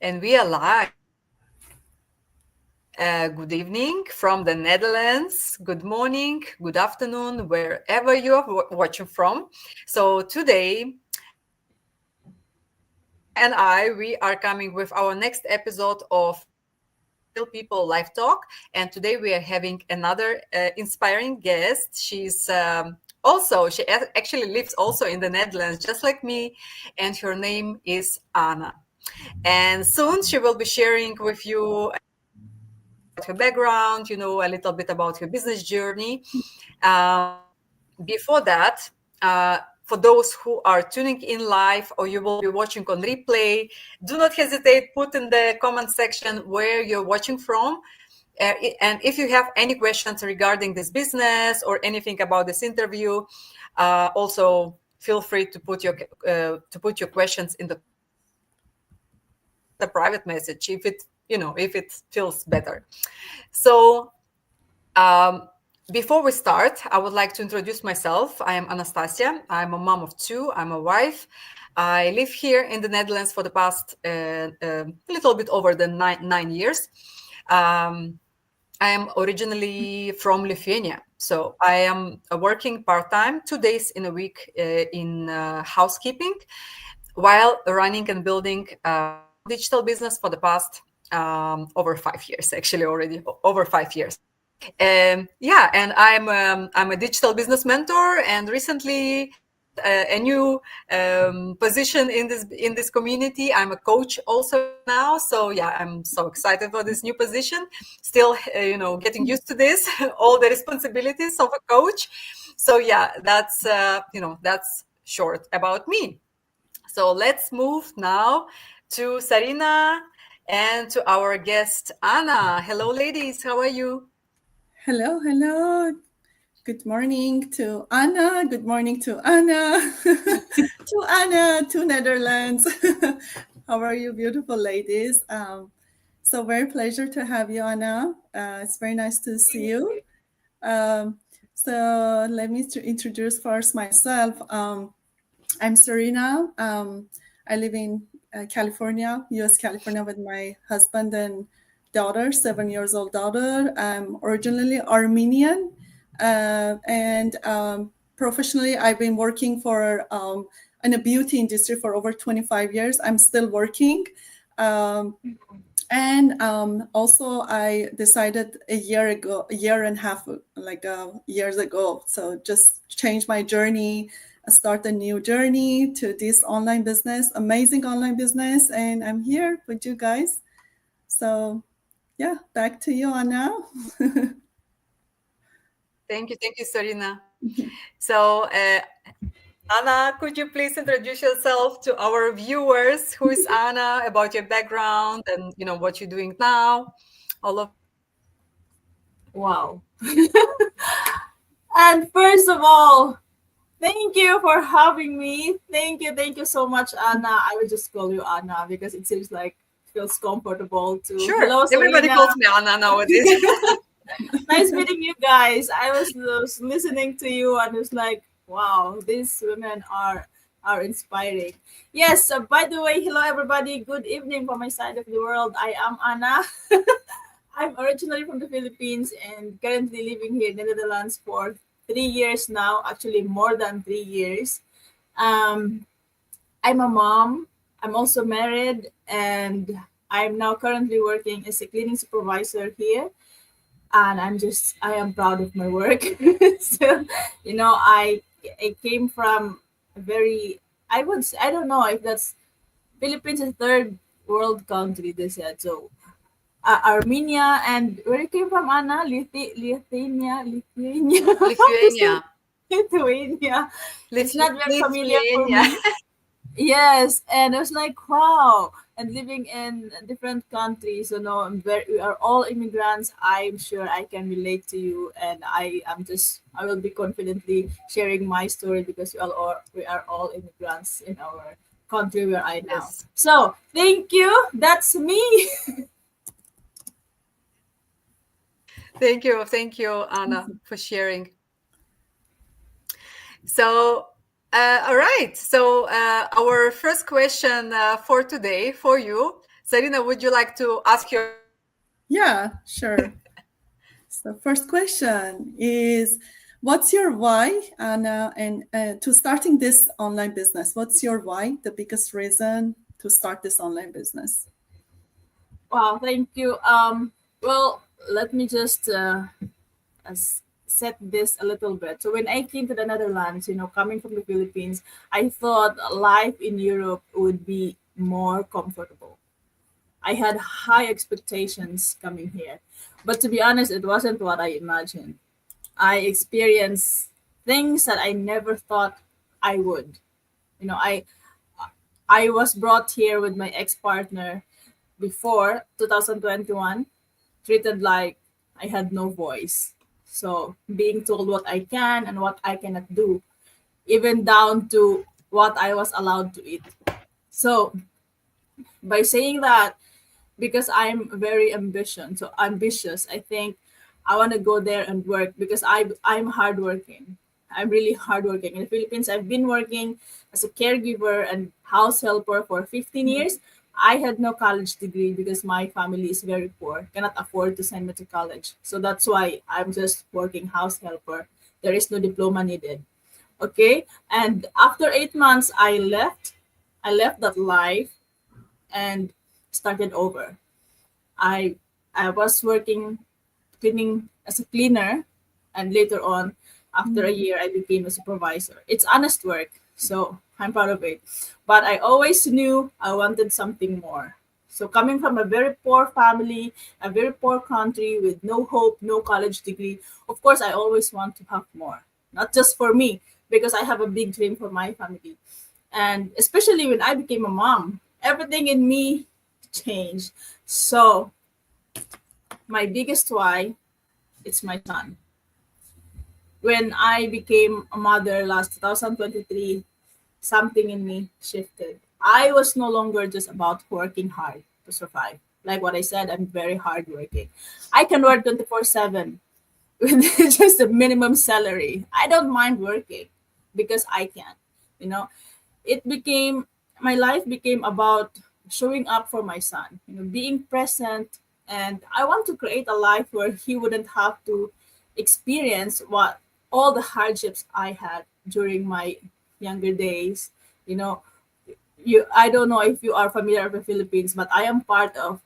And we are live. Good evening from the Netherlands. Good morning, good afternoon, wherever you are watching from. So today, and we are coming with our next episode of Real People Live Talk. And today we are having another inspiring guest. She actually lives also in the Netherlands, just like me, and her name is Anna. And soon she will be sharing with you her background, a little bit about her business journey. Before that, for those who are tuning in live or you will be watching on replay, do not hesitate, put in the comment section where you're watching from. And if you have any questions regarding this business or anything about this interview, also feel free to put your questions in the private message if it feels better. So before we start, I would like to introduce myself. I am Anastasia. I'm a mom of two. I'm a wife. I live here in the Netherlands for the past a little bit over the nine years. I am originally from Lithuania, so I am working part-time 2 days in a week in housekeeping, while running and building a digital business for the past over 5 years, actually already over 5 years. And I'm a digital business mentor, and recently a new position in this community. I'm a coach also now, so yeah, I'm so excited for this new position. Still, getting used to this, all the responsibilities of a coach. So yeah, that's short about me. So let's move now to Sarina and to our guest Anna. Hello, ladies. How are you? Hello, hello. Good morning to Anna. Good morning to Anna. To Anna, to Netherlands. How are you, beautiful ladies? So very pleasure to have you, Anna. It's very nice to see you. So let me introduce first myself. I'm Serena. I live in California, U.S. California, with my husband and daughter, 7 years old daughter. I'm originally Armenian, and professionally, I've been working for in the beauty industry for over 25 years. I'm still working. Um, and also, I decided a year and a half, years ago. So just change my journey, start a new journey to this online business, amazing online business. And I'm here with you guys. So yeah, back to you, Anna. Thank you, Sarina. So, Anna, could you please introduce yourself to our viewers? Who is Anna? About your background and what you're doing now. All of Wow. And first of all, thank you for having me. Thank you so much, Anna. I will just call you Anna because it seems like feels comfortable to. Sure. Hello, Everybody Serena. calls me Anna nowadays. Nice meeting you guys. I was listening to you and was like, wow, these women are inspiring. Yes. By the way, hello everybody. Good evening from my side of the world. I am Anna. I'm originally from the Philippines and currently living here in the Netherlands for 3 years now. Actually, more than 3 years. Um, I'm a mom. I'm also married, and I'm now currently working as a cleaning supervisor here. And I am proud of my work. So, I came from a very, I don't know if that's Philippines is a third world country. They said so. Armenia and where you came from, Anna? Lithuania. How to say Lithuania. Lithuania? It's not very familiar for Lithuania. me. Yes, and I was like, wow. And living in different countries, we are all immigrants. I'm sure I can relate to you, and I will be confidently sharing my story because we are all immigrants in our country where I now. Yes. So thank you. That's me. Thank you, Anna, for sharing. So, all right. So, our first question for today for you. Sarina, would you like to ask your? Yeah, sure. So first question is, what's your why, Anna, and to starting this online business? What's your why? The biggest reason to start this online business? Wow, thank you. Well, let me just set this a little bit. So when I came to the Netherlands, coming from the Philippines, I thought life in Europe would be more comfortable. I had high expectations coming here. But to be honest, it wasn't what I imagined. I experienced things that I never thought I would. You know, I was brought here with my ex-partner before 2021, treated like I had no voice. So being told what I can and what I cannot do, even down to what I was allowed to eat. So by saying that, because I'm very ambitious, I think I want to go there and work because I'm hardworking. I'm really hardworking. In the Philippines, I've been working as a caregiver and house helper for 15 years. I had no college degree because my family is very poor, cannot afford to send me to college. So that's why I'm just working house helper. There is no diploma needed. Okay. And after 8 months, I left. I left that life and started over. I I was working cleaning as a cleaner, and later on, after a year, I became a supervisor. It's honest work, so I'm proud of it. But I always knew I wanted something more. So coming from a very poor family, a very poor country with no hope, no college degree, of course I always want to have more. Not just for me, because I have a big dream for my family. And especially when I became a mom, everything in me changed. So my biggest why, it's my son. When I became a mother last 2023, something in me shifted. I was no longer just about working hard to survive. Like what I said, I'm very hardworking. I can work 24/7 with just a minimum salary. I don't mind working because I can. You know, it became my life became about showing up for my son, being present, and I want to create a life where he wouldn't have to experience what all the hardships I had during my younger days. You know, you I don't know if you are familiar with the Philippines, but I am part of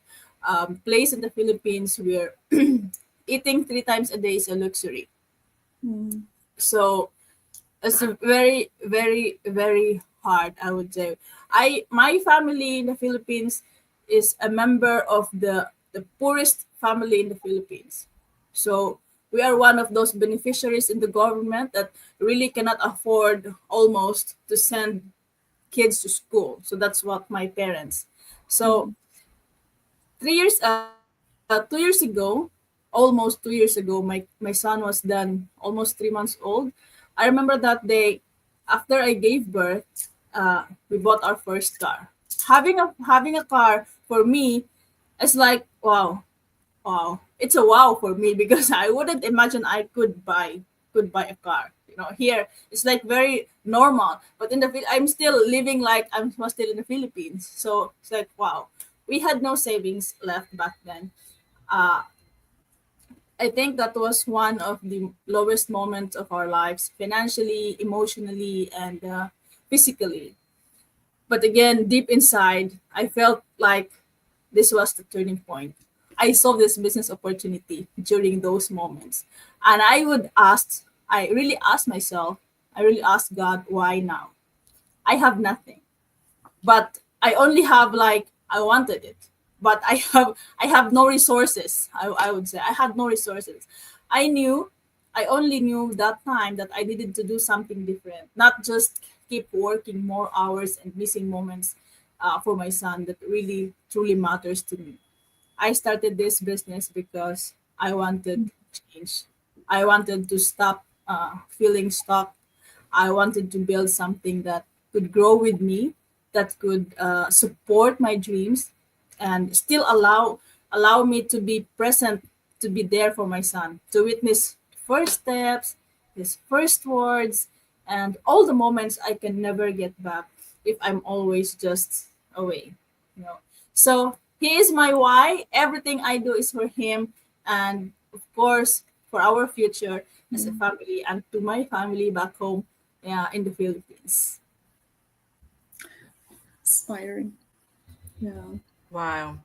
place in the Philippines where eating 3 times a day is a luxury. Mm, So it's a very, very, very hard, I would say. My family in the Philippines is a member of the poorest family in the Philippines. So we are one of those beneficiaries in the government that really cannot afford almost to send kids to school. So that's what my parents. So 2 years ago, almost 2 years ago, my son was then almost 3 months old. I remember that day after I gave birth, we bought our first car. Having a car for me is like wow. It's a wow for me because I wouldn't imagine I could buy a car. Here it's like very normal, but I'm still living like I'm still in the Philippines. So it's like wow. We had no savings left back then. Uh, I think that was one of the lowest moments of our lives, financially, emotionally, and physically. But again, deep inside, I felt like this was the turning point. I saw this business opportunity during those moments. And I really asked myself, I really asked God, why now? I have nothing. But I only have like I wanted it. But I have no resources. I would say I had no resources. I knew I only knew that time that I needed to do something different, not just keep working more hours and missing moments for my son that really truly matters to me. I started this business because I wanted change. I wanted to stop feeling stuck. I wanted to build something that could grow with me, that could support my dreams, and still allow me to be present, to be there for my son, to witness first steps, his first words, and all the moments I can never get back if I'm always just away. You know. So He is my why. Everything I do is for him, and of course for our future as a family, and to my family back home, in the Philippines. Inspiring. Yeah. Wow.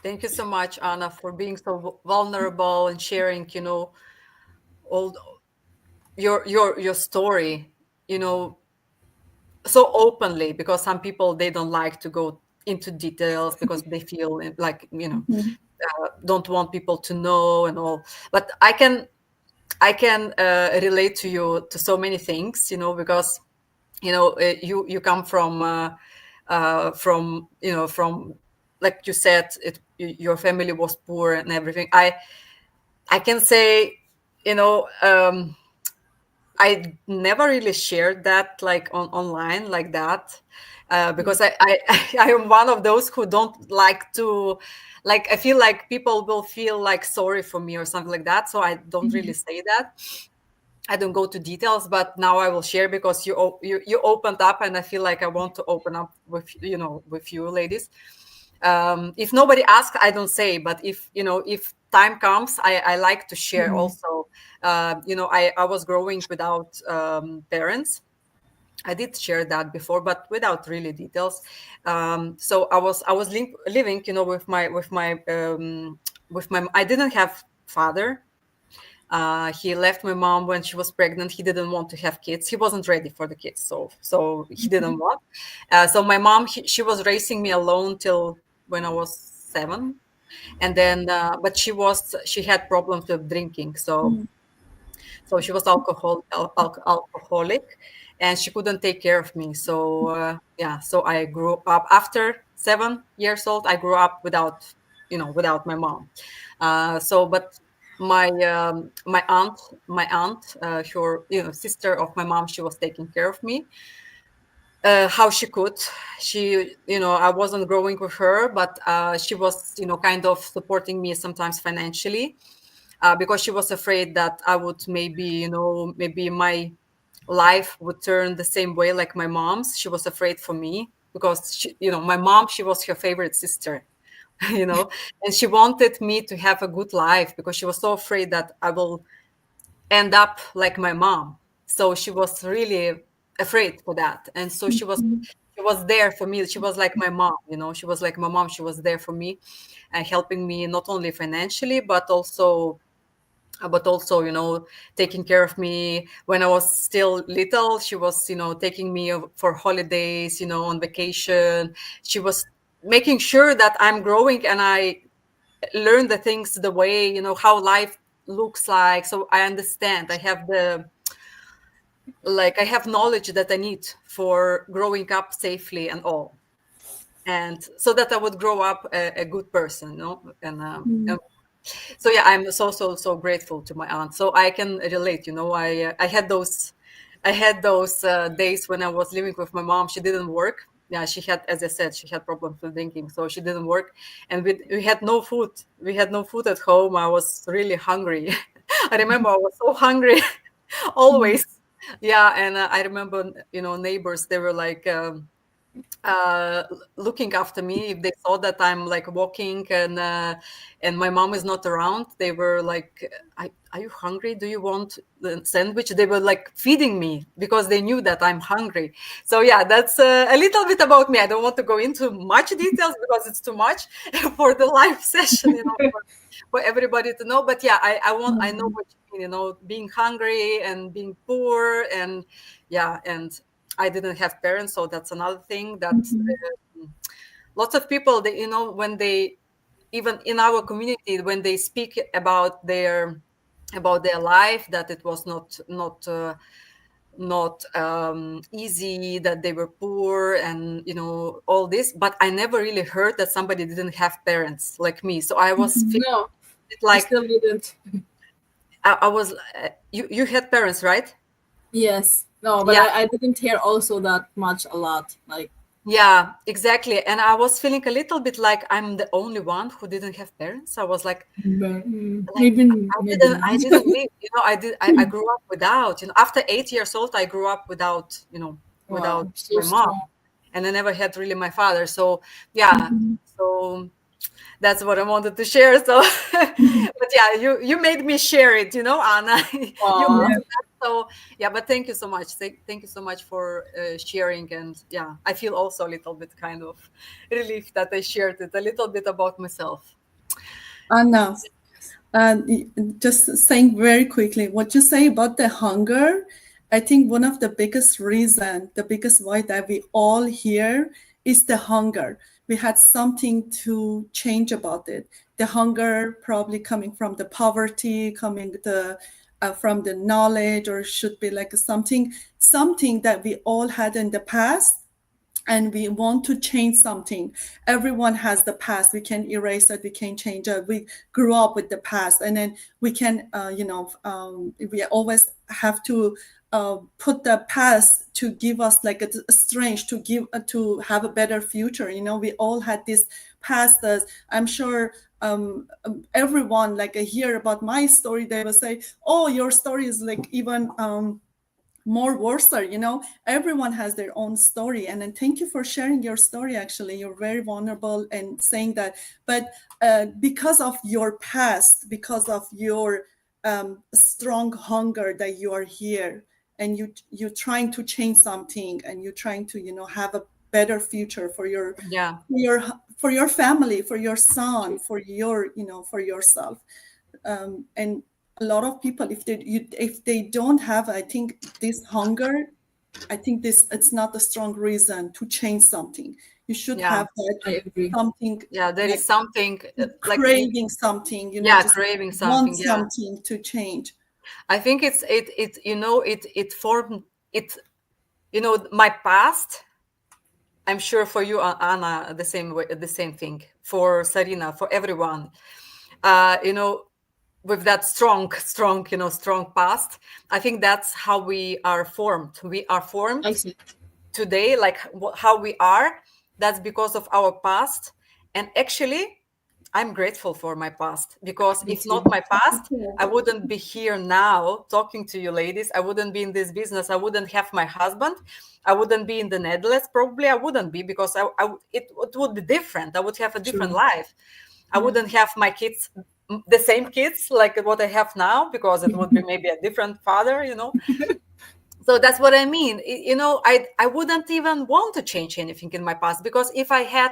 Thank you so much, Anna, for being so vulnerable and sharing, all your story, so openly, because some people, they don't like to go into details because they feel like, Mhm. don't want people to know and all. But I can relate to you to so many things, because you come from, like you said, your family was poor and everything. I can say, you know I never really shared that, like, online like that, because I am one of those who don't like to, like, I feel like people will feel like sorry for me or something like that, so I don't really say that. I don't go to details, but now I will share because you opened up, and I feel like I want to open up with you ladies. If nobody asks, I don't say, but if time comes, I like to share also. I was growing without parents. I did share that before, but without really details. So I was living, with my. I didn't have father. He left my mom when she was pregnant. He didn't want to have kids. He wasn't ready for the kids, so he didn't want. So my mom, she was raising me alone till when I was 7, and then but she had problems with drinking, so she was alcoholic, and she couldn't take care of me. So yeah, so I grew up after 7 years old. I grew up without my mom. But my aunt, her sister of my mom, she was taking care of me how she could. I wasn't growing with her, but she was kind of supporting me sometimes financially, because she was afraid that I would maybe my life would turn the same way like my mom's. She was afraid for me because my mom, she was her favorite sister, you know, and she wanted me to have a good life because she was so afraid that I will end up like my mom. So she was really afraid for that, and so she was there for me. She was like my mom, she was like my mom. She was there for me and helping me not only financially but also taking care of me when I was still little. She was taking me for holidays, on vacation. She was making sure that I'm growing and I learn the things the way how life looks like, so I understand. I have knowledge that I need for growing up safely and all, and so that I would grow up a good person, and so yeah, I'm so grateful to my aunt. So I can relate. I had those days when I was living with my mom. She didn't work. Yeah, she had, as I said, she had problems with drinking, so she didn't work, and we had no food. We had no food at home. I was really hungry. I remember I was so hungry always. Yeah, and I remember, neighbors. They were like. Uh, Looking after me if they saw that I'm like walking and my mom is not around. They were like, are you hungry? Do you want the sandwich? They were like feeding me because they knew that I'm hungry. So yeah, that's a little bit about me. I don't want to go into much details because it's too much for the live session, for everybody to know. But yeah, I know what you mean, being hungry and being poor, and yeah, and I didn't have parents, so that's another thing that lots of people, when they, even in our community, when they speak about their life, that it was not easy, that they were poor, and all this. But I never really heard that somebody didn't have parents like me. So I was feeling No, I like still didn't. I was. You had parents, right? Yes. No, but Yeah. I didn't hear also that much a lot. Like, Yeah, exactly. And I was feeling a little bit like I'm the only one who didn't have parents. I was like maybe I not. didn't live, I grew up without, after 8 years old, I grew up without Wow, so my mom, strong. and I never had really my father. So yeah, so that's what I wanted to share. So, but yeah, you made me share it, Anna. You Aw. mentioned that. So yeah, but thank you so much. Thank you so much for sharing. And yeah, I feel also a little bit kind of relief that I shared it a little bit about myself. Anna, just saying very quickly, what you say about the hunger, I think one of the biggest reason, the biggest why that we all here is the hunger. We had something to change about it. The hunger probably coming from the poverty, coming from the knowledge, or should be like something that we all had in the past, and we want to change something. Everyone has the past. We can erase it. We can change it. We grew up with the past, and then we can, we always have to put the past to give us like a strength to give to have a better future. We all had this past. I'm sure everyone like hear about my story, they will say, "Oh, your story is like even." More worse, everyone has their own story. And then thank you for sharing your story. Actually, you're very vulnerable and saying that. But because of your past, because of your strong hunger that you are here, and you're trying to change something, and you're trying to have a better future for your Yeah. for your family, for your son, for your for yourself. And a lot of people, if they don't have, I think, this hunger, I think it's not a strong reason to change something. You should Yeah. have that I agree. something, Yeah, there like is something like craving something, yeah, just craving want something. Yeah, something to change. I think it formed it. My past. I'm sure for you, Anna, the same way, the same thing. For Sarina, for everyone, uh, you know, with that strong, strong past. I think that's how we are formed. We are formed I see. today, like how we are. That's because of our past. And actually, I'm grateful for my past, because Me if too. not my past, I wouldn't be here now talking to you ladies. I wouldn't be in this business. I wouldn't have my husband. I wouldn't be in the Netherlands. Probably I wouldn't be, because it would be different. I would have a different True. life. I Yeah. wouldn't have my kids, the same kids like what I have now, because it would be maybe a different father. So that's what I mean. I wouldn't even want to change anything in my past, because if I had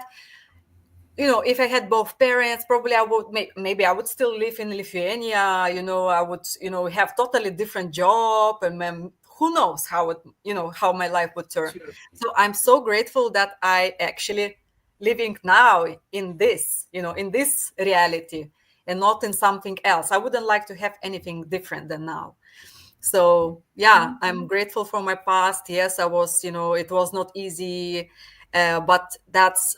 both parents, probably I would maybe I would still live in Lithuania. I would have totally different job, and who knows how my life would turn. True. So I'm so grateful that I actually living now in this reality, and not in something else. I wouldn't like to have anything different than now. So yeah, I'm grateful for my past. Yes, I was, it was not easy, but that's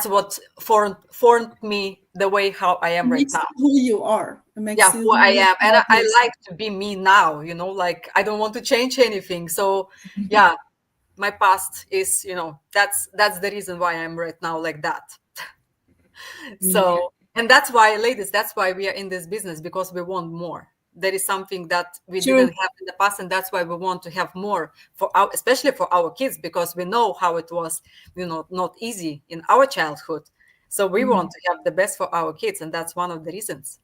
what formed me the way how I am It right makes now. you who you are. It makes Yeah, you who I more am, and I person. like to be me now. Like I don't want to change anything. So yeah, my past is, that's the reason why I'm right now like that. Yeah. So, and that's why, ladies, that's why we are in this business, because we want more. There is something that we didn't True. have in the past, and that's why we want to have more especially for our kids, because we know how it was, not easy in our childhood. So we want to have the best for our kids, and that's one of the reasons.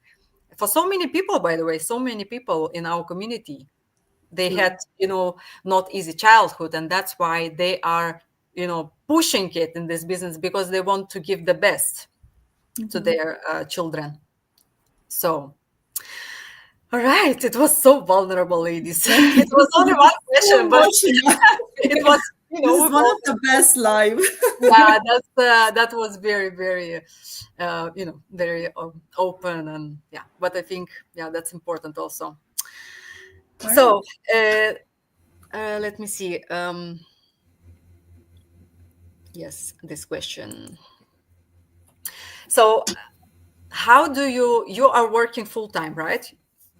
For so many people, by the way, so many people in our community, they True. had, not easy childhood, and that's why they are, pushing it in this business, because they want to give the best to their children. So, all right, it was so vulnerable, ladies. It was only one So question, but emotional. it was, This is with one all, of the best live. yeah, that was very, very, very open, and yeah. But I think, yeah, that's important also. Right. So, let me see. Yes, this question. So, how do you are working full time, right?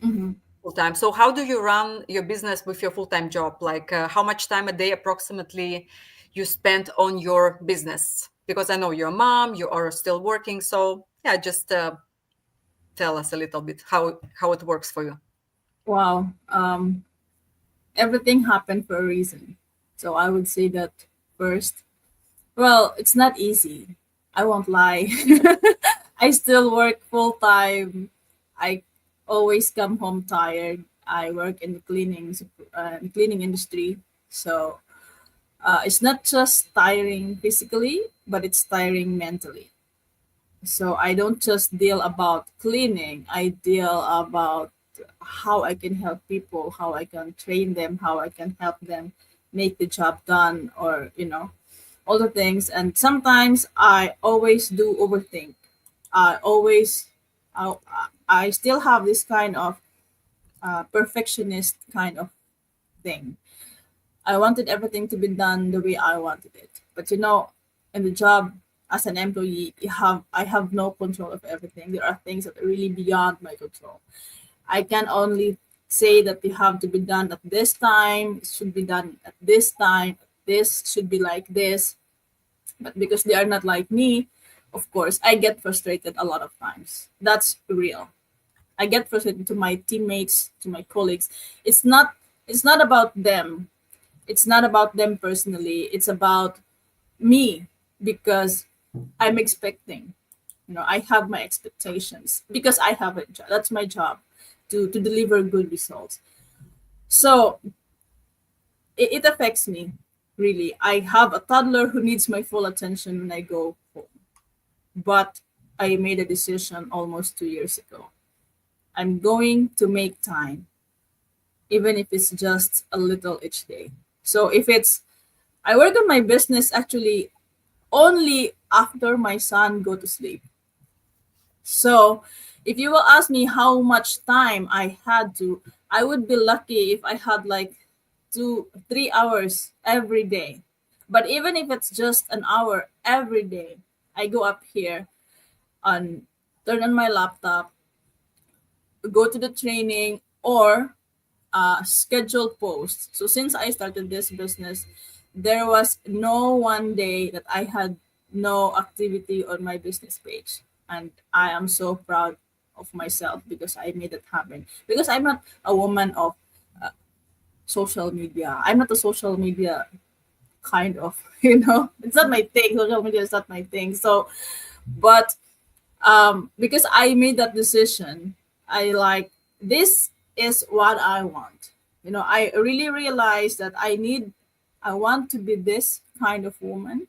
Mhm. Full time. So how do you run your business with your full-time job? Like how much time a day approximately you spend on your business? Because I know you're a mom, you are still working. So yeah, just tell us a little bit how it works for you. Wow. Everything happened for a reason. So I would say that first. Well, it's not easy. I won't lie. I still work full time. I always come home tired. I work in the cleaning industry, so it's not just tiring physically, but it's tiring mentally. So I don't just deal about cleaning. I deal about how I can help people, how I can train them, how I can help them make the job done, or all the things. And sometimes I always do overthink. I always, I, I still have this kind of perfectionist kind of thing. I wanted everything to be done the way I wanted it. But in the job as an employee, I have no control of everything. There are things that are really beyond my control. I can only say that they have to be done at this time, it should be done at this time, this should be like this. But because they are not like me, of course, I get frustrated a lot of times. That's real. I get frustrated to my teammates, to my colleagues. It's not about them. It's not about them personally. It's about me because I'm expecting. I have my expectations because I have a job. That's my job to deliver good results. So it affects me really. I have a toddler who needs my full attention when I go home. But I made a decision almost 2 years ago. I'm going to make time, even if it's just a little each day. So I work on my business actually only after my son go to sleep. So if you will ask me how much time I would be lucky if I had like 2 3 hours every day. But even if it's just an hour every day, I go up here and turn on my laptop, go to the training, or schedule posts. So since I started this business, there was no one day that I had no activity on my business page. And I am so proud of myself because I made it happen. Because I'm not a woman of social media. I'm not a social media kind of, it's not my thing. Social media is not my thing. So, but because I made that decision, I like this is what I want. I really realized that I want to be this kind of woman.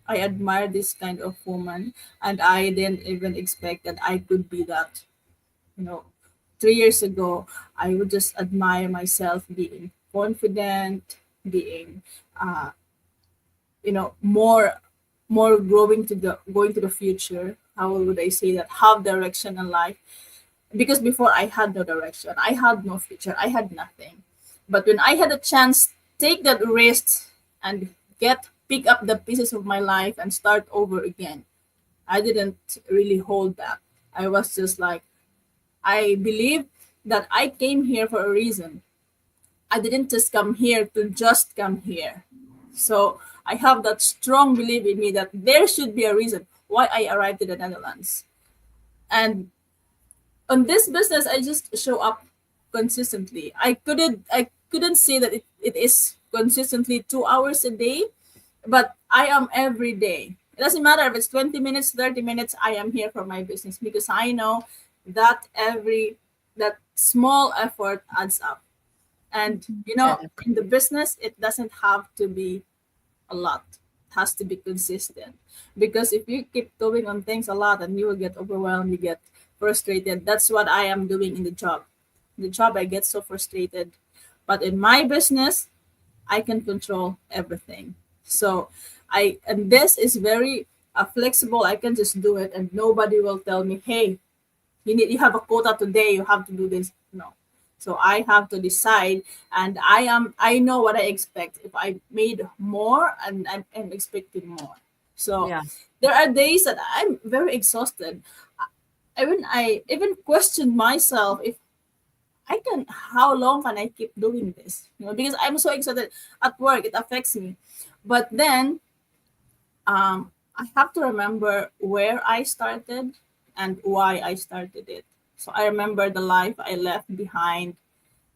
I admire this kind of woman, and I didn't even expect that I could be that. You know, 3 years ago, I would just admire myself being confident, being, more going to the future. How would I say that? Have direction in life, because before I had no direction, I had no future, I had nothing. But when I had a chance, take that risk and pick up the pieces of my life and start over again, I didn't really hold back. I was just like, I believe that I came here for a reason. I didn't just come here to just come here. So I have that strong belief in me that there should be a reason why I arrived in the Netherlands. And on this business, I just show up consistently. I couldn't say that it is consistently 2 hours a day, but I am every day. It doesn't matter if it's 20 minutes, 30 minutes, I am here for my business because I know that that small effort adds up. And in the business, it doesn't have to be a lot. It has to be consistent. Because if you keep doing on things a lot and you will get overwhelmed, you get frustrated. That's what I am doing in the job. In the job, I get so frustrated. But in my business, I can control everything. So and this is very flexible. I can just do it and nobody will tell me, hey, you have a quota today, you have to do this. No. So I have to decide, and I know what I expect. If I made more, and I'm expecting more. So Yeah. there are days that I'm very exhausted. I even question myself if how long can I keep doing this? Because I'm so excited at work, it affects me. But then I have to remember where I started and why I started it. So I remember the life I left behind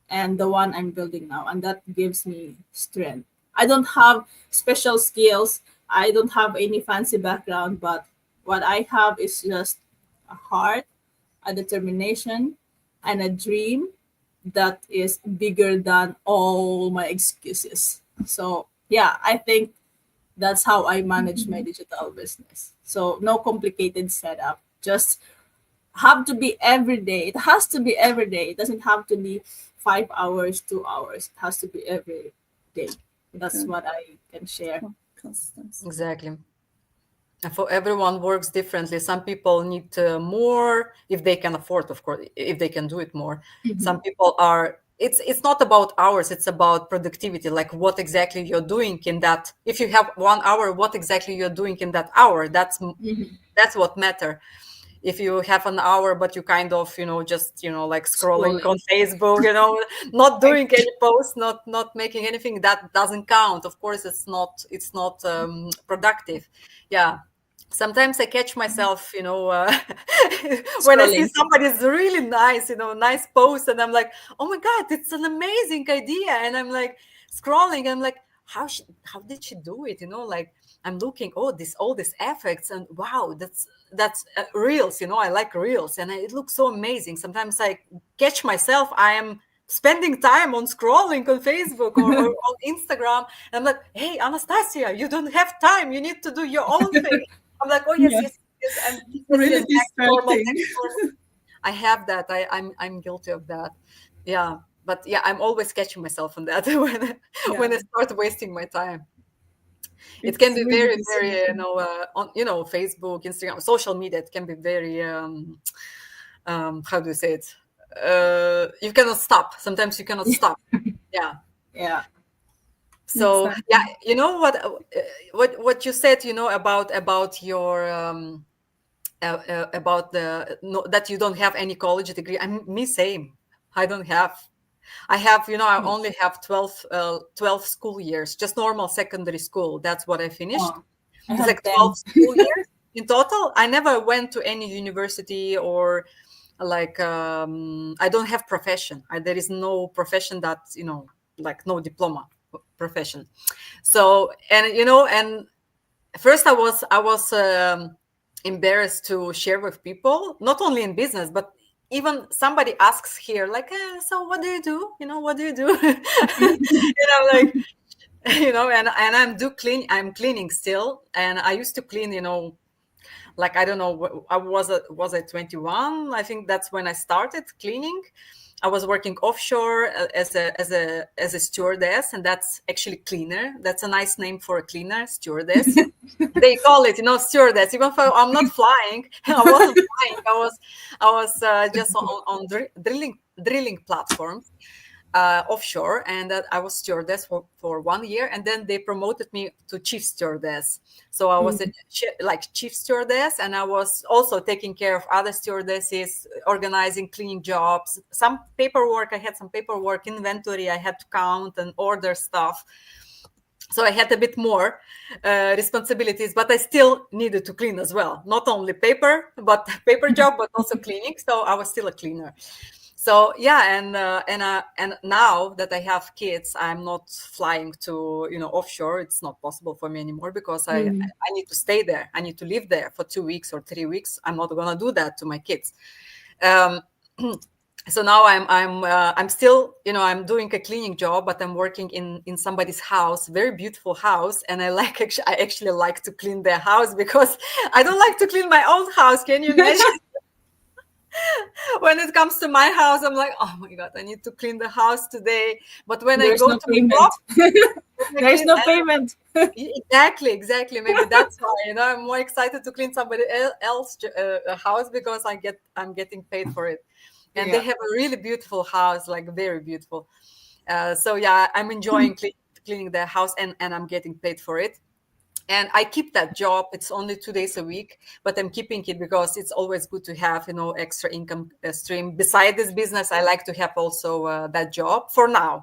and the one I'm building now, and that gives me strength. I don't have special skills. I don't have any fancy background, but What I have is just a heart, a determination, and a dream that is bigger than all my excuses. So yeah, I think that's how I manage my digital business. So no complicated setup. Just have to be every day. It has to be every day. It doesn't have to be 5 hours, 2 hours. It has to be every day. That's Okay. what I can share. Constance. Exactly. And for everyone works differently. Some people need more if they can afford, of course, if they can do it more. Some people are. It's not about hours. It's about productivity. Like what exactly you're doing in that. If you have 1 hour, what exactly you're doing in that hour. That's what matter. If you have an hour but you kind of just like scrolling on Scrolling. Facebook, not doing any posts, not making anything, that doesn't count. Of course it's not productive. Yeah, sometimes I catch myself when I see Scrolling. somebody's really nice, nice post, and I'm like, oh my god, it's an amazing idea, and I'm like scrolling, I'm like, how did she do it, like I'm looking, oh, all these effects, and wow, that's reels, I like reels, and it looks so amazing. Sometimes I catch myself, I am spending time on scrolling on Facebook or on Instagram, and I'm like, hey, Anastasia, you don't have time, you need to do your own thing. I'm like, oh yes, Yeah. yes, yes, and Really yes, next normal, distracting. next normal. I have that. I'm guilty of that. Yeah, but yeah, I'm always catching myself on that when Yeah. I start wasting my time. It can It's be really very, very, distracting. on Facebook, Instagram, social media. It can be very, how do you say it? You cannot stop. Sometimes you cannot stop. Yeah. Yeah. So yeah, Exactly. you know what you said, about your about the no, that you don't have any college degree. Me same. I don't have. I have, I Oh, only have 12 school years, just normal secondary school. That's what I finished. oh, I It's have like 12 10. school years in total. I never went to any university or like I don't have profession. There is no profession that, like no diploma profession. So, and and first I was embarrassed to share with people, not only in business, but even somebody asks here, like, so what do you do? What do you do? Like, and I'm cleaning still. And I used to clean, like, I don't know, was I 21? I think that's when I started cleaning. I was working offshore as a stewardess, and that's actually cleaner. That's a nice name for a cleaner, stewardess. They call it, stewardess. Even if I'm not flying, I wasn't flying. I was just on drilling platforms offshore, and I was stewardess for 1 year, and then they promoted me to chief stewardess. So I was like chief stewardess, and I was also taking care of other stewardesses, organizing cleaning jobs, some paperwork. I had some paperwork, inventory I had to count and order stuff. So I had a bit more responsibilities, but I still needed to clean as well. Not only paper job, but also cleaning. So I was still a cleaner. So yeah, and now that I have kids, I'm not flying to offshore. It's not possible for me anymore because I need to stay there. I need to live there for 2 weeks or 3 weeks. I'm not gonna do that to my kids. Um, so now I'm still I'm doing a cleaning job, but I'm working in somebody's house, very beautiful house, and I actually like to clean their house because I don't like to clean my own house. Can you imagine? When it comes to my house, I'm like, oh my god, I need to clean the house today. But when I There's go no to payment. shop, There's no payment. exactly. Maybe that's why I'm more excited to clean somebody else's house because I'm getting paid for it. And they Yeah. have a really beautiful house, like very beautiful. So yeah, I'm enjoying cleaning their house, and I'm getting paid for it. And I keep that job. It's only 2 days a week, but I'm keeping it because it's always good to have extra income stream beside this business. I like to have also that job for now.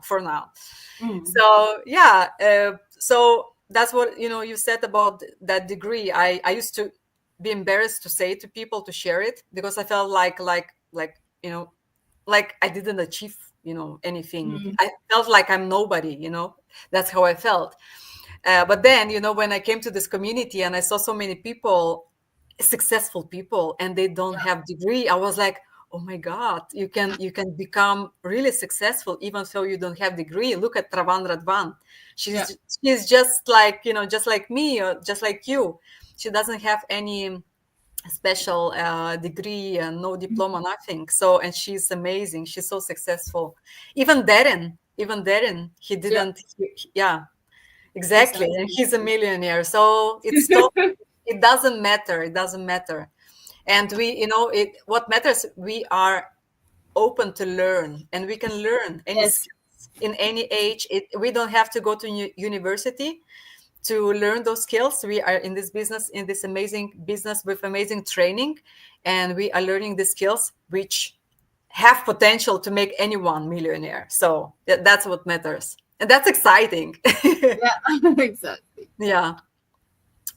Mm. So yeah, so that's what you said about that degree. I used to be embarrassed to say to people, to share it, because I felt like I didn't achieve anything. Mm. I felt like I'm nobody. That's how I felt. But then, when I came to this community and I saw so many people, successful people and they don't have degree. I was like, oh my God, you can become really successful even though you don't have degree. Look at Travan Radvan. She's just like, just like me or just like you. She doesn't have any special degree and no diploma, nothing. So, and she's amazing. She's so successful. Even Darren, he didn't. Yeah, exactly. And he's a millionaire. So it doesn't matter. It doesn't matter. And what matters, we are open to learn, and we can learn any skills in any age. We don't have to go to university to learn those skills. We are in this business, in this amazing business with amazing training, and we are learning the skills which have potential to make anyone millionaire. So that's what matters, and that's exciting. Yeah, exactly. Yeah.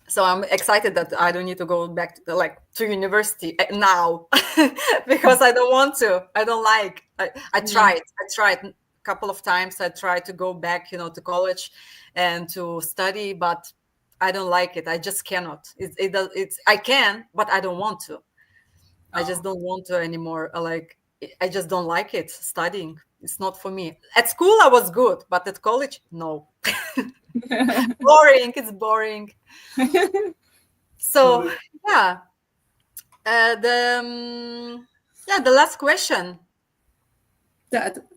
So I'm excited that I don't need to go back to university now because I don't want to. I don't like. I tried a couple of times. I tried to go back, to college and to study, but I don't like it. I just cannot. I can, but I don't want to. I just don't want to anymore. I just don't like it. Studying, it's not for me. At school I was good, but at college, no. Boring. It's boring. So yeah, the last question.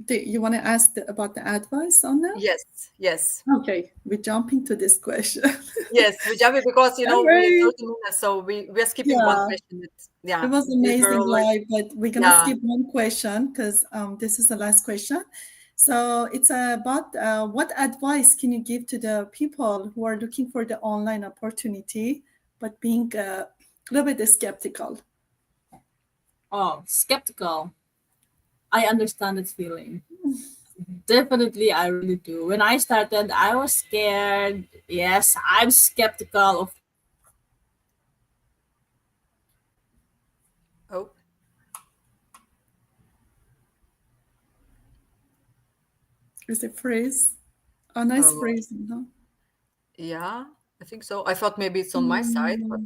You want to ask about the advice on that? Yes. Okay, we're jumping to this question. Yes, we're jumping because we're 30 minutes, so we're skipping one question. It was amazing live, but we're gonna skip one question because this is the last question. So it's about what advice can you give to the people who are looking for the online opportunity, but being a little bit skeptical? Oh, skeptical. I understand that feeling. Definitely, I really do. When I started, I was scared. Yes, I'm skeptical of. Oh. Is it phrase? A nice phrase, huh? Yeah, I think so. I thought maybe it's on my side, but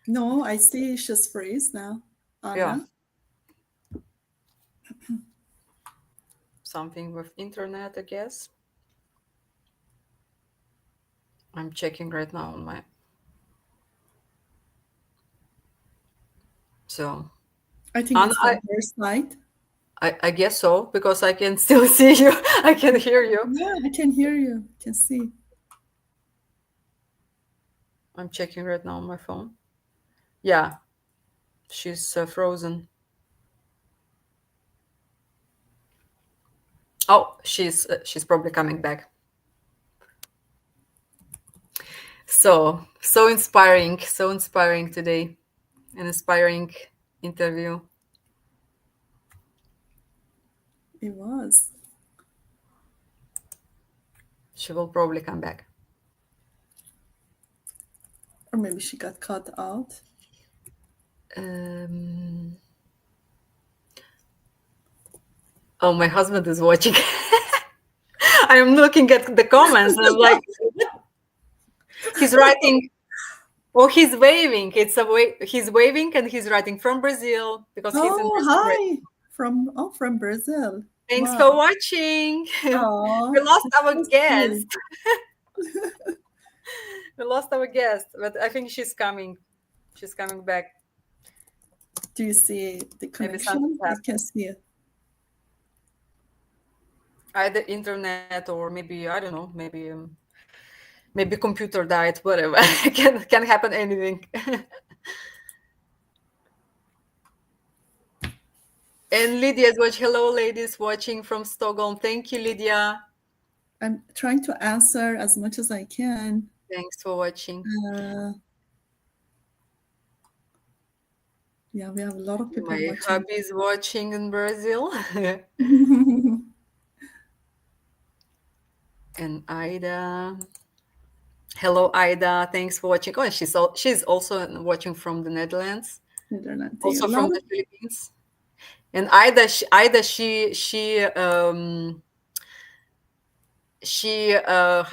no, I see she's phrase now. Anna. Yeah. Something with internet, I guess. I'm checking right now on my. So. I think it's on her side. I guess so, because I can still see you. I can hear you. Yeah, I can hear you. I can see. I'm checking right now on my phone. Yeah, she's frozen. Oh, she's probably coming back. So inspiring today. An inspiring interview. It was. She will probably come back. Or maybe she got cut out. Oh, my husband is watching. I'm looking at the comments and I'm like, he's writing. Oh, he's waving. He's waving and he's writing from Brazil because he's in Brazil. Hi. From Brazil. Thanks for watching. We lost our guest. We lost our guest, but I think she's coming. She's coming back. Do you see the connection? I can see it. Either internet or maybe, I don't know, maybe computer died, whatever. Can happen anything. And Lydia's watching. Hello, ladies watching from Stockholm. Thank you, Lydia. I'm trying to answer as much as I can. Thanks for watching. Yeah, we have a lot of people My watching. hubby is watching in Brazil. And Ida. Hello, Ida. Thanks for watching. Oh, she's also watching from the Netherlands. Also from the Philippines. And Ida, she how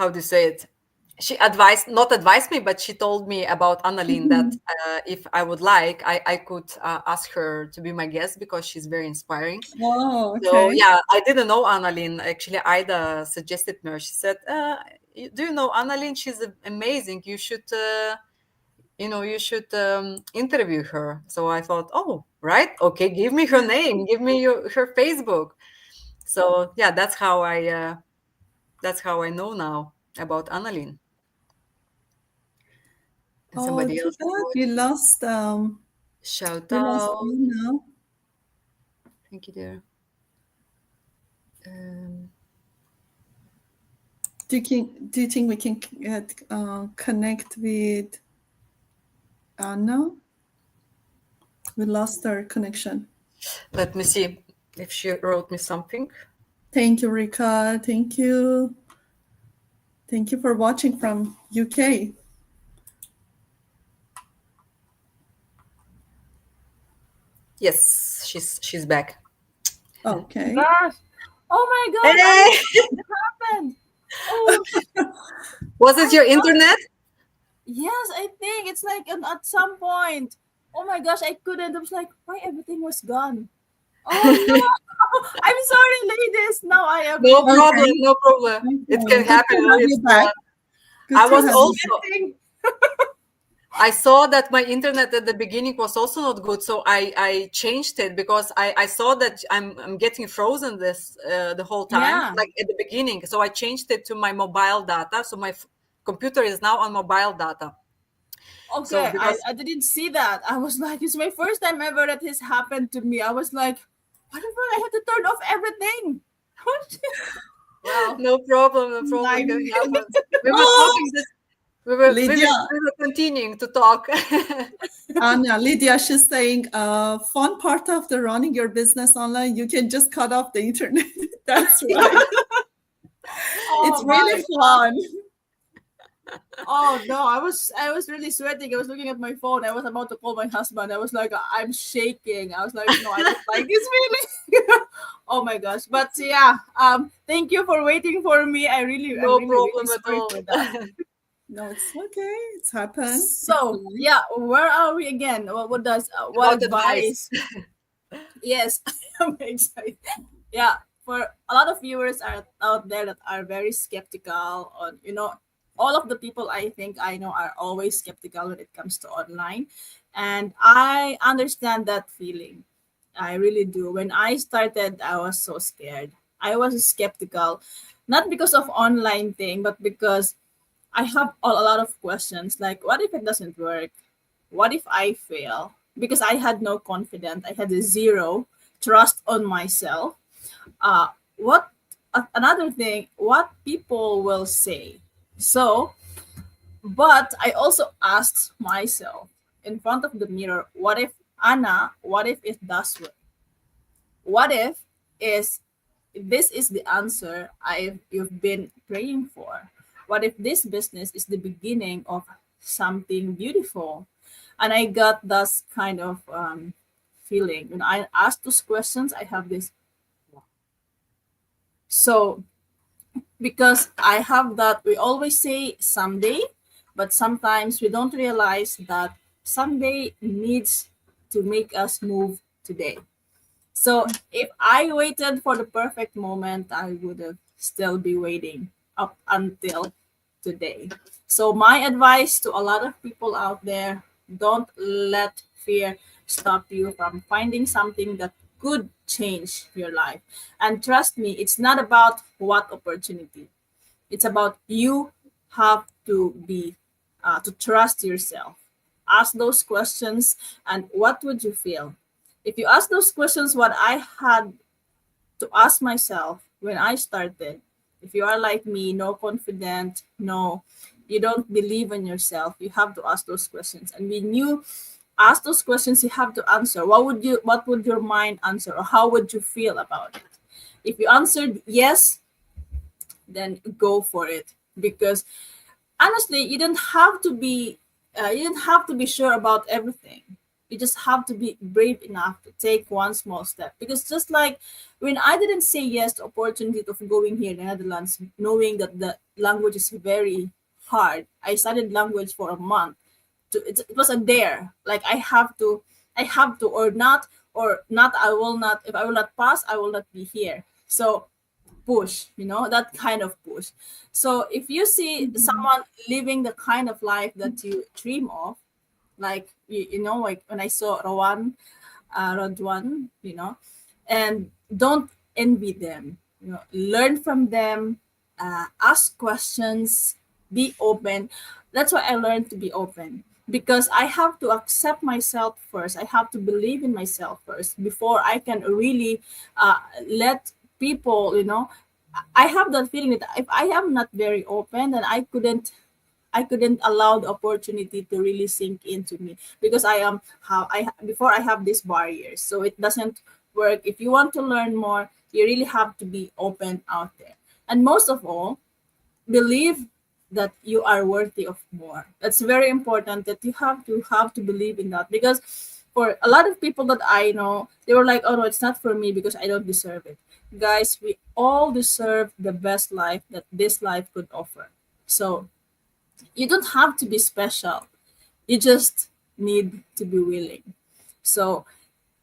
do you say it? she not advised me, but she told me about Annalyn that if I would like, I could ask her to be my guest because she's very inspiring. Oh, So okay. yeah, I didn't know Annalyn. Actually, Ida suggested me. She said, "Do you know Annalyn? She's amazing. You should, you should interview her." So I thought, oh, right, okay, give me her name, give me her Facebook. So yeah, that's how I know now about Annalyn. And Oh, somebody too else bad wrote, we lost shout we lost out. Anna. Thank you, dear. Do you think we can connect with Anna? We lost our connection. Let me see if she wrote me something. Thank you, Rika. Thank you. Thank you for watching from UK. Yes, she's back. Okay. Gosh. Oh my God. Hey! What happened? Oh, Was it your internet? yes, I think it's like at some point. Oh my gosh, I couldn't. I was like, why everything was gone? Oh no. I'm sorry, ladies. Now I am No really problem, Okay. no problem. It Okay. can Good happen to when have it's you back. Good I to was have also you. sweating. I saw that my internet at the beginning was also not good, so I changed it because I saw that I'm getting frozen the whole time, Yeah. like at the beginning. So I changed it to my mobile data. So my computer is now on mobile data. So Okay, because I didn't see that. I was like, it's my first time ever that this happened to me. I was like, what the fuck? I had to turn off everything. Wow. no problem, no problem. Like, It can happen. We were Oh, talking this. Lydia, We were continuing to talk. Anna, Lydia, she's saying, fun part of the running your business online, you can just cut off the internet. That's right. oh It's my really fun. Oh no, I was really sweating. I was looking at my phone. I was about to call my husband. I was like, I'm shaking. I was like, no, I don't like this feeling. Oh my gosh. But yeah, thank you for waiting for me. I'm No really, really problem at sorry all. for that. No, it's okay. It's happened. So yeah, where are we again? What About advice. Yes, I'm excited. Yeah, for a lot of viewers are out there that are very skeptical on, all of the people I think I know are always skeptical when it comes to online. And I understand that feeling. I really do. When I started, I was so scared. I was skeptical, not because of online thing, but because I have a lot of questions like, what if it doesn't work? What if I fail? Because I had no confidence. I had a zero trust on myself. What Another thing, what people will say. So, but I also asked myself in front of the mirror, what if Anna, what if it does work? What if is this is the answer you've been praying for? What if this business is the beginning of something beautiful? And I got this kind of feeling when I ask those questions. I have this. So because I have that, we always say someday, but sometimes we don't realize that someday needs to make us move today. So if I waited for the perfect moment, I would have still be waiting up until today. So my advice to a lot of people out there, don't let fear stop you from finding something that could change your life. And trust me, it's not about what opportunity. It's about you have to be to trust yourself. Ask those questions, and what would you feel? If you ask those questions, what I had to ask myself when I started, if you are like me, no confident, no, you don't believe in yourself, you have to ask those questions. And when you ask those questions, you have to answer. What would your mind answer, or how would you feel about it? If you answered yes, then go for it. Because honestly, you don't have to be sure about everything. You just have to be brave enough to take one small step. Because just like when I didn't say yes to opportunity of going here in the Netherlands, knowing that the language is very hard. I studied language for a month. It was a dare. Like I have to or not. I will not. If I will not pass, I will not be here. So push, that kind of push. So if you see someone living the kind of life that you dream of, like like when I saw Rodwan, and don't envy them. Learn from them, ask questions, be open. That's why I learned to be open, because I have to accept myself first. I have to believe in myself first before I can really let people. I have that feeling that if I am not very open, then I couldn't allow the opportunity to really sink into me, because I am how I before I have these barriers. So it doesn't work. If you want to learn more, you really have to be open out there. And most of all, believe that you are worthy of more. That's very important, that you have to believe in that, because for a lot of people that I know, they were like, oh no, it's not for me because I don't deserve it. Guys, we all deserve the best life that this life could offer. So you don't have to be special. You just need to be willing. So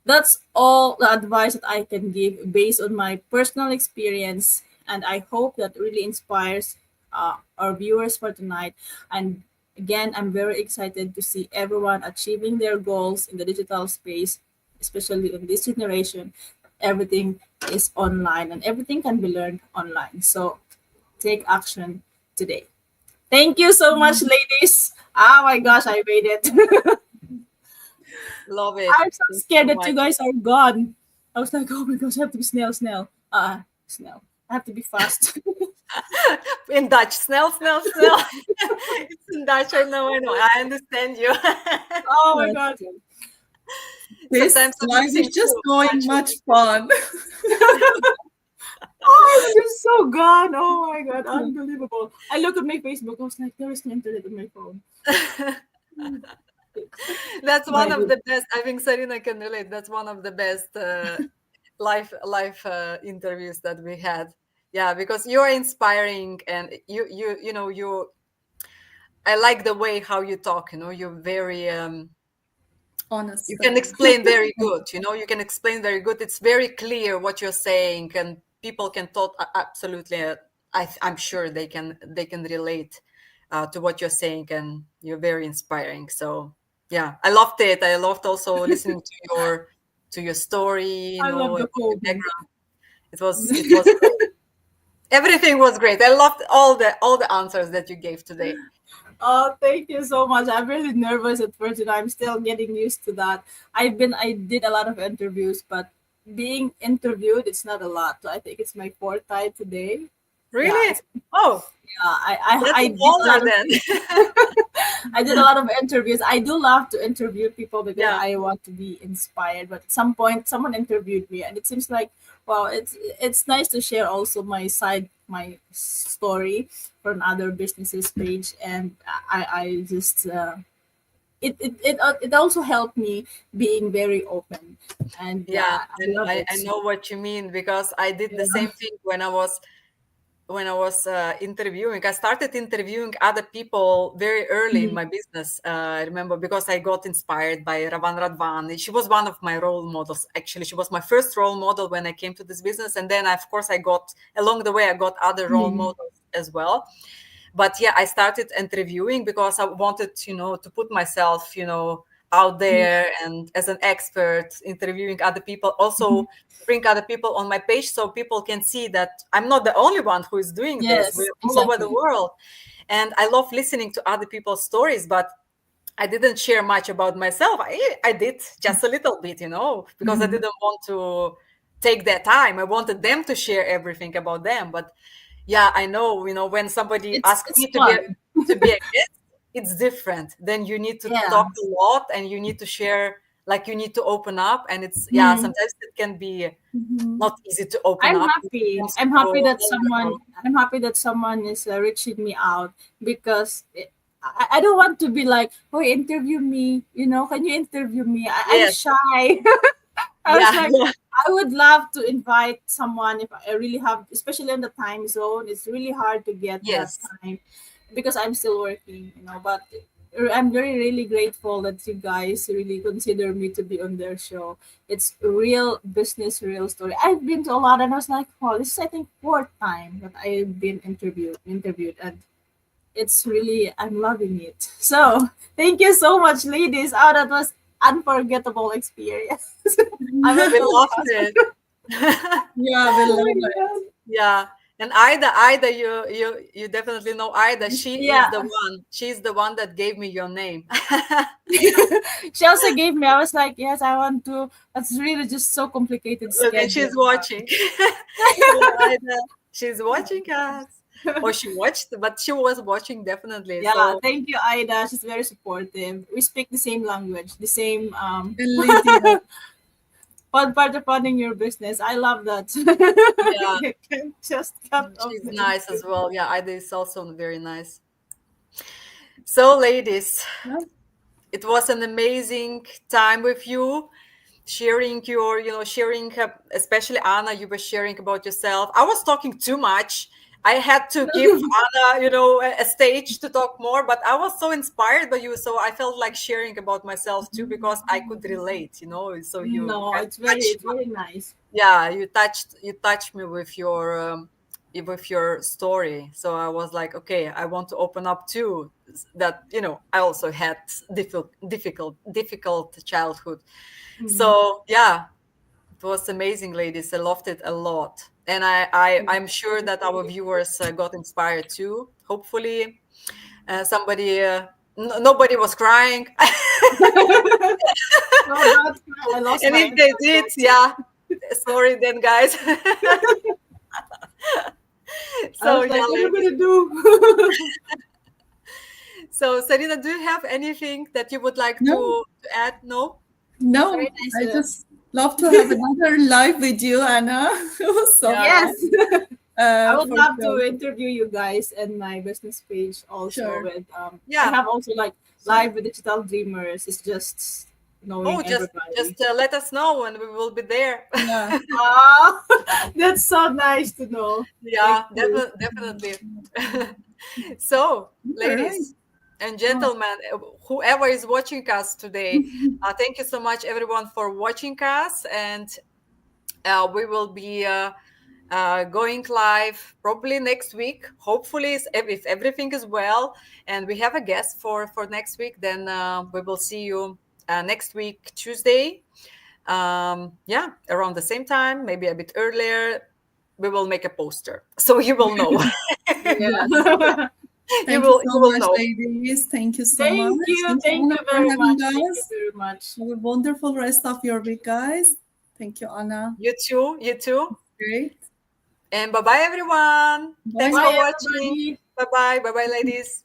that's all the advice that I can give based on my personal experience. And I hope that really inspires our viewers for tonight. And again, I'm very excited to see everyone achieving their goals in the digital space, especially in this generation. Everything is online and everything can be learned online. So take action today. Thank you so much, ladies. Oh my gosh, I made it. Love it. I'm so Thank scared you that so you much. guys are gone. I was like, oh my gosh, I have to be snail. Snail. I have to be fast. In Dutch, snel, snel, snel. It's in Dutch. I know. I understand you. Oh my god. This Sometimes I'm life missing is just too, going actually. much fun. Oh, I'm just so gone. Oh my god, unbelievable. I look at my Facebook. I was like, there is no internet on my phone. That's My one of God. the best. I think Sarina can relate. That's one of the best live interviews that we had. Yeah, because you're inspiring, and you. I like the way how you talk. You're very. Honest. You can explain very good. You can explain very good. It's very clear what you're saying, and people can talk absolutely. I'm sure they can relate to what you're saying, and you're very inspiring. So yeah, I loved it. I loved also listening to your story. I love the Your phone. background. It was great. Everything was great. I loved all the answers that you gave today. Oh, thank you so much. I'm really nervous at first, and I'm still getting used to that. I did a lot of interviews, but being interviewed, it's not a lot. So I think it's my fourth time today. Yeah, Really? Oh, that's I an did a honor lot of then. I did a lot of interviews. I do love to interview people because Yeah. I want to be inspired. But at some point, someone interviewed me, and it seems like, well, it's nice to share also my story from other businesses page, and I just it also helped me being very open, and Yeah, yeah, I and love I it. know what you mean, because I did the Yeah. same thing when I was interviewing. I started interviewing other people very early in Mhm. my business. I remember, because I got inspired by Ravan Radvan. She was one of my role models. Actually, she was my first role model when I came to this business, and then of course I got along the way I got other role Mhm. models as well. But yeah, I started interviewing because I wanted to put myself out there, and as an expert interviewing other people, Mhm. also bring other people on my page, so people can see that I'm not the only one who is doing this. Yes, We're all over the exactly. world. And I love listening to other people's stories, but I didn't share much about myself. I did just a little bit, because I Mhm. didn't want to take that time. I wanted them to share everything about them. But yeah, I know, when somebody asks It's me to be fun. a guest, it's different. Then you need to Yeah. talk a lot, and you need to share, like you need to open up. And it's, yeah, Mhm. sometimes it can be Mhm. not easy to open I'm up. It happy. becomes I'm so happy that someone. vulnerable. I'm happy that someone is reaching me out, because I don't want to be like, oh, interview me. Can you interview me? I'm Yes. shy. I was Yeah. like, I would love to invite someone if I really have, especially in the time zone. It's really hard to get that Yes. time. because I'm still working, but I'm very really grateful that you guys really consider me to be on their show. It's real business, real story. I've been to a lot, and I was like, "Wow, this is I think fourth time that I've been interviewed, and it's really I'm loving it." So thank you so much, ladies. Oh, that was unforgettable experience. I was We so loved it. Yeah, we oh love my it. God. Yeah. And Ida, you definitely know Ida. She is Yeah. the one. She's the one that gave me your name. She also gave me. I was like, yes, I want to. That's really just so complicated Look, and she's schedule. watching. Hello, Ida. She's watching us. Or she watched, but she was watching definitely. Yeah, So thank you, Ida. She's very supportive. We speak the same language, the same And Lydia. part of running your business. I love that. yeah, You can just cut off she's the nice as interview. well. Yeah, Ida is also very nice. So, ladies, Yeah. it was an amazing time with you, sharing sharing, especially Anna, you were sharing about yourself. I was talking too much. I had to give Anna, a stage to talk more, but I was so inspired by you. So I felt like sharing about myself too, because I could relate, so you No, have it's touched, very nice. yeah, you touched me with your story. So I was like, okay, I want to open up too, that I also had difficult childhood. Mm. So yeah, it was amazing, ladies. I loved it a lot, and I'm sure that our viewers got inspired too. Hopefully, somebody nobody was crying. No, that's why I lost And my if they did, internet. yeah, sorry then, guys. I So was yeah, like, what am I ladies. gonna do? So Sarina, do you have anything that you would like No, to add? No? no, Very nice. I just love to have another live with you, Anna. It was so Yeah. Yes, fun. I would For love sure. to interview you guys and my business page also Sure. with I Yeah. have also like live with digital dreamers. It's just Oh, knowing just everybody. just let us know and we will be there. Yeah. Ah, that's so nice to know. Thank Yeah, you. definitely. So, All right. ladies and gentlemen, whoever is watching us today, thank you so much, everyone, for watching us. And we will be going live probably next week. Hopefully, if everything is well, and we have a guest for next week, then we will see you next week, Tuesday. Yeah, around the same time, maybe a bit earlier. We will make a poster, so you will know. Yeah. you Thank you will so you will much, know. ladies. Thank you so much. Thank you. Thank you, Thank Anna, you for very having much. Thank you us. very much. Have a wonderful rest of your week, guys. Thank you, Anna. You too. You too. Great. And bye bye, everyone. Thanks Bye. for Bye watching. everybody. Bye bye. Bye bye, ladies.